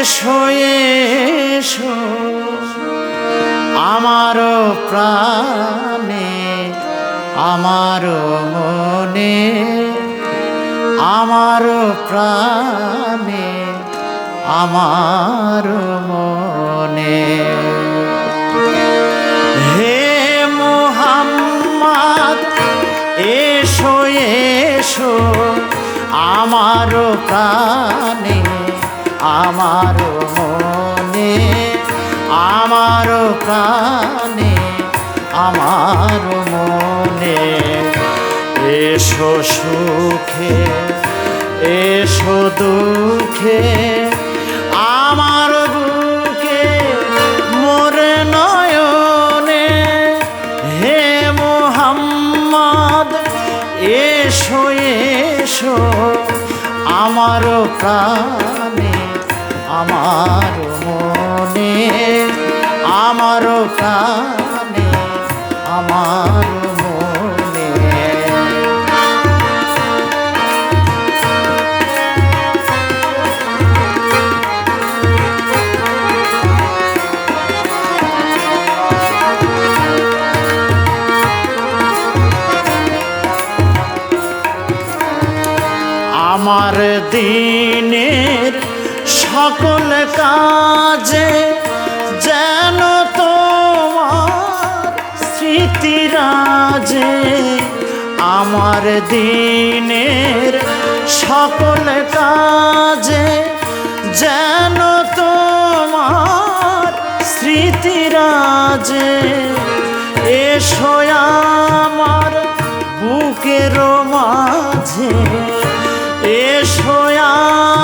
এসো এসো আমার প্রাণে আমার মনে আমার প্রাণে আমার মনে হে মুহাম্মদ এসো এসো আমার প্রাণে আমার মনে আমার প্রাণে আমার মনে এসো সুখে এসো দুঃখে আমার বুকে মোর নয়নে হে মুহাম্মদ এসো এসো আমার প্রাণে আমার মনে আমার প্রাণে আমার মনে আমার দিনের সকল কাজে যেন তোমার স্মৃতিরাজে আমার দিনের সকল কাজে যেন তোমার স্মৃতিরাজে এসো আমার বুকের মাঝে এসো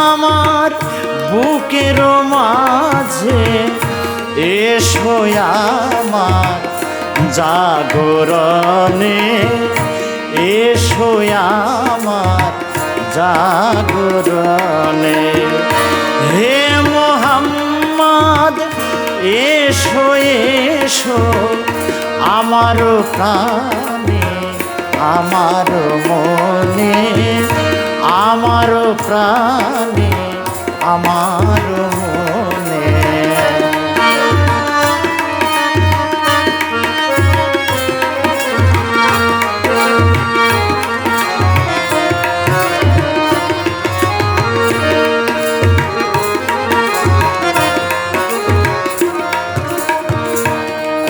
আমার বুকের মাঝে এসো আমার জাগরণে এসো আমার জাগরণে হে মুহাম্মদ এসো এসো আমার প্রাণে আমার মনে আমার প্রাণে আমার মনে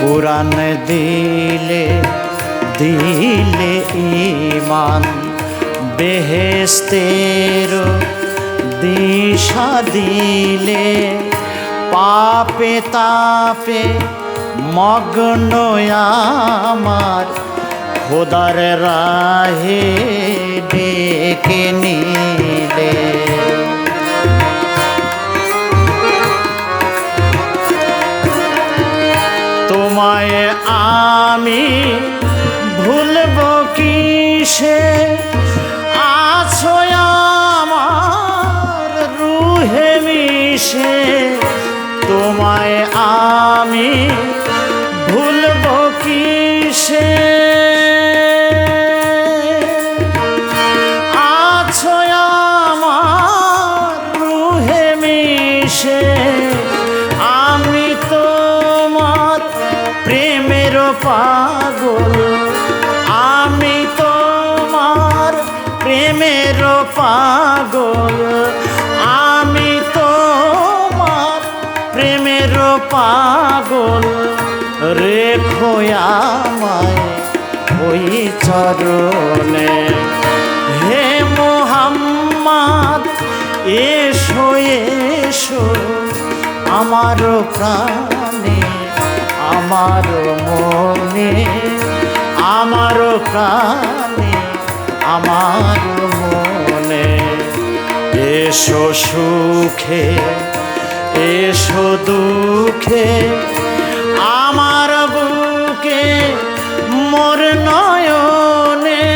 কুরআন দিলে দিলে ঈমান বেহেশতের দিশা দিলে পাপে তাপে মগ্ন আমার খোদার রাহে ডেকে নিলে তোমায় আমি ভুলব কিসে আছো আমার রুহে মিশে তোমায় আমি ভুলব কিসে আছো আমার রুহে মিশে আমি তোমার প্রেমের পাগল আমি তোমার প্রেমের পাগল আমি তোমার প্রেমের পাগল রেখো আমায় ওই চরণে হে মুহাম্মদ এসো এসো আমার প্রাণে আমার মনে আমার প্রাণে আমার মনে এসো সুখে এসো দুঃখে আমার বুকে মোর নয়নে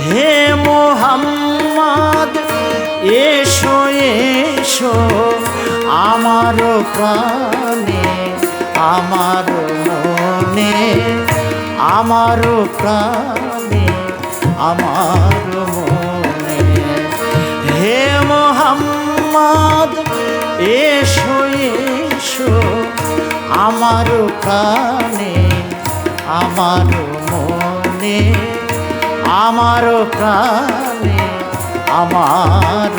হে মুহাম্মদ এসো এসো আমার প্রাণে আমার মনে আমার প্রাণে আমার মনে হে মুহাম্মদ আমার প্রাণে আমার মনে আমার প্রাণে আমার